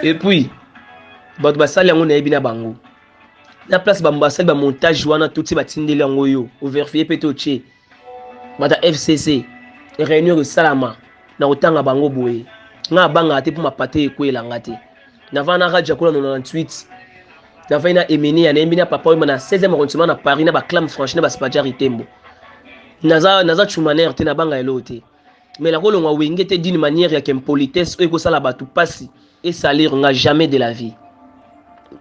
Et puis, bato basali yango na yebi na bango. Na place ba mbasali ba montage wana tout ba tindeli yango yo, o vérifier peut oche. Bata FCC, réunion de salama na otanga bango boye. Nga banga te pour ma pate ekwela ngate. Na vana raja kola 98. Na vaina emeni ya yebi na papa na 16e arrondissement na Paris na ba clam franchi na ba spadjari tembo. Naza chumaner te na banga elote. Mais la kolonga wenge te d'une manière ya politesse o ekosala batu pasi et salir nga jamais de la vie.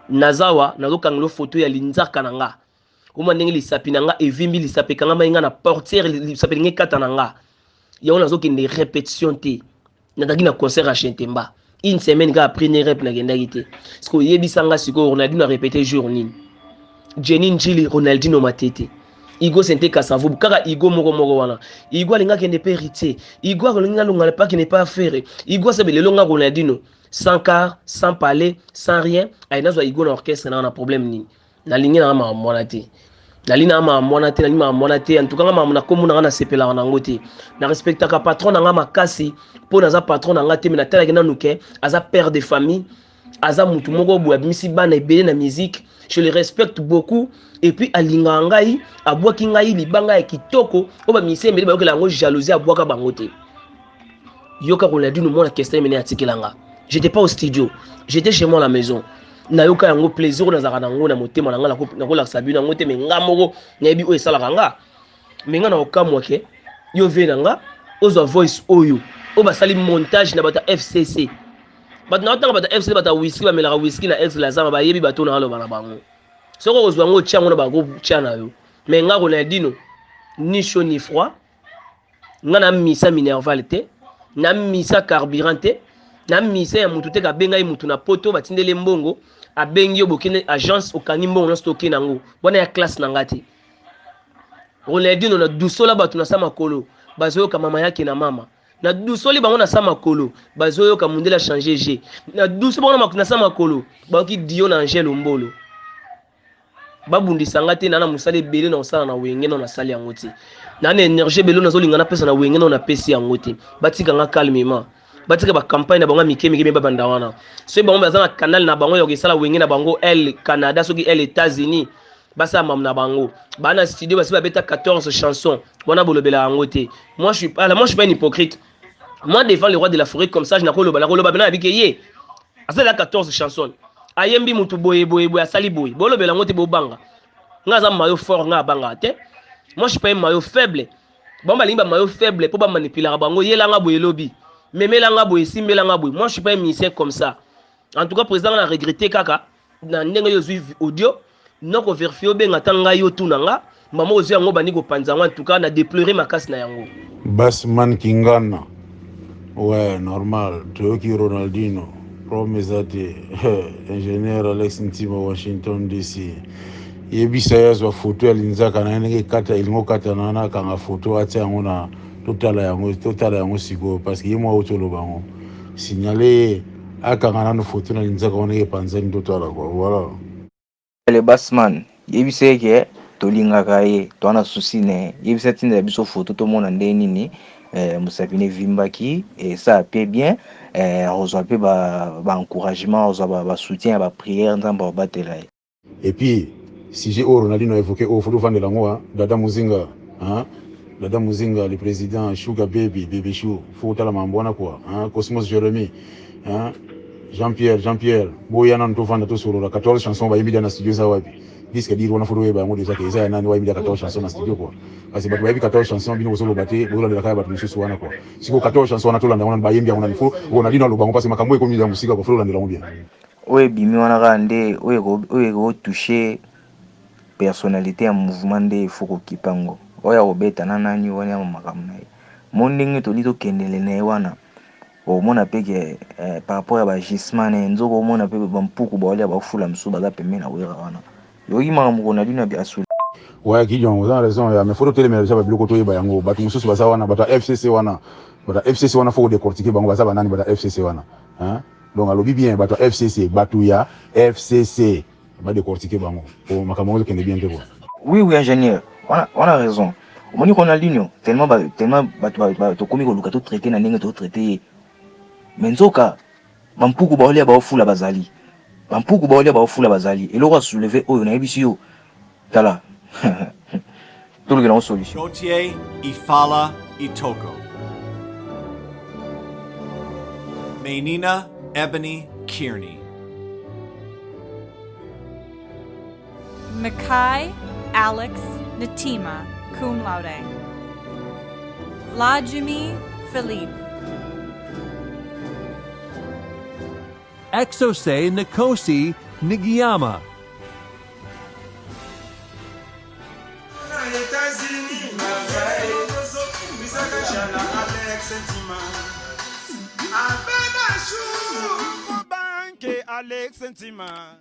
Nazawa nazo kanglo photo ya linzaka nanga. Kuma ndenge lisapi nanga evimbi lisapi kanga mainga na portière lisapi nge kata nanga. Ya on nazo kende répétition te. Nadaki na concert à Chentemba. Une semaine ka après ne rep na gendaki te. Parce que yebisanga siko Ronaldinho a répété jour nini. Jenny Njili Ronaldinho matete. Igo sente kasavu kaka Igo moko wana. Igo alinga kende pe héritier. Igo alinga longa pas qui n'est pas faire. Igo se belelo nga Ronaldinho. Sans car, sans parler, sans rien, aïna zo Igo na orchestre na un problème ni. Na ligne na ma monate. Na ligne na ma monate, na ligne ma monate. En tout cas ma mona komu na sepela na ngote. Na respecta ka patron na ma kasi. Po na za patron na ngate na tala kena nuke, aza père de famille, aza mutu moko bo abimisi bana ebele na musique. Je le respecte beaucoup et puis alinga ngai, abwaki ngai libanga ya kitoko, o ba misi mbele ba yokela ngo jalousie abwaka bangote. Yoka Ronaldinho mona question mena atikelanga. J'étais pas au studio, j'étais chez moi à la maison. Na yoka yango plaisir na zaka nango na motema na ko la sabi na ngote me nga moko na yebi o esala kanga. Me nga na okamwa ke yo ve nanga ozo voice oyo. O ba sali montage na bata FCC. Bat na otanga bata FCC bata whisky ba melaka whisky na ex la zama ba yebi bato na aloba na bango. Soko ozwa ngo tchango na ba groupe tchana yo. Me nga Ronaldinho ni chaud ni froid. Nga na misa minerval te, na misa carburant te. Na misa ya mutu te ka benga mutu na poto batindele mbongo abengi yo bokene agence okani mbongo na stocké nango bona ya classe nangati Ronaldinho na dusola batu na sama kolo bazoyo ka mama yake na mama na dusoli bango na sama kolo bazoyo ka mundela changer G na duso bango na sama kolo baki dio na Angel Mbolo babundi sangate na musale bele na osala na wenge na sali yango te na énergie belo na zolinga na pesa na wenge na pesi yango te batika nga calmement batika ba campagne na bango mike ba bandawana so bango bazana canal na bango yoki sala wenge na bango L Canada soki L États-Unis basa mam na bango bana studio basi ba beta 14 chansons wana bolobela yango te moi je suis pas un hypocrite. Moi devant le roi de la forêt comme ça je na koloba bana abike ye asala 14 chansons ayembi mutu boye asali boye bolobela yango te bobanga nga za mayo fort nga banga te. Moi je suis pas un maillot faible bon ba limba maillot faible pour ba manipuler bango yela nga boye lobby memelanga boye simbelanga boye. Moi je suis pas un musicien comme ça. En tout cas président a regretté kaka na ndenge yo zui audio noko vérifier benga tanga yo tunanga mama ozo yango bani ko panzanga. En tout cas na déplorer makasi na yango Basman Kingana. Ouais, normal. Toyoki Ronaldinho promesate ingénieur Alex Ntimo Washington DC yebisa yazo photo ya linzaka na ndenge kata ilingo kata na kanga photo atia yango na totala yango siko parce que yemo otolo bango signaler akanga na photo na linzaka oneke panzani totala quoi voilà. Le Basman yebisa ke tolingaka ye twana souci ne yebisa tinda biso photo to mona ndeni ni musapine vimbaki et ça paie bien ozwa pe ba encouragement ozwa ba soutien ba prière nzamba batela. Et puis si j'ai Ronaldinho évoqué au foot vendre lango Dada Muzinga Dada Muzinga le président Sugar Baby Chou faut la mambona quoi Cosmos Jérémy Jean-Pierre boyana ndo vanda to solo la 14 chansons ba yimbi na studio za wapi disque dire wana foto ba ngodi zake za nani wa yimbi 14 chansons na studio quoi parce que ba yimbi 14 chansons bino solo baté bola de la kaya ba mususu wana quoi siko 14 chansons na to landa wana ba yimbi wana nifo Ronaldinho lo bango parce que makambo eko miza musika kwa flow landa bien. oye bimi wana kande oye ko toucher personnalité ya mouvement nde faut kipango oya obeta na nani wana makambo na ye mondenge to lito kendele na wana omona peke par rapport ya bagisement ne nzoko omona pe bampuku baolia bafula msu baza pembeni na wera wana yoki makambo kona lino ya asuli ouais qui ont raison ya mais faut te les déjà biloko to yeba yango batu mususu baza wana bata FCC wana faut décortiquer bango baza banani bata FCC wana hein donc alobi bien bata FCC batu ya FCC ba décortiquer bango pour makambo ko kende bien te quoi. Oui ingénieur on a raison omoni kona lino tellement to komi ko luka to traiter na ndenge to traiter mais nzoka bampuku baolia bafula bazali eloko a soulever oyo na yebisi yo tala tout le grand solution Gauthier Ifala Itoko Mainina Ebony Kearney Mackay Alex Natima, cum laude. Vladimir Philippe. Exose Nkosi Nigiyama. Banque Alex Sentima.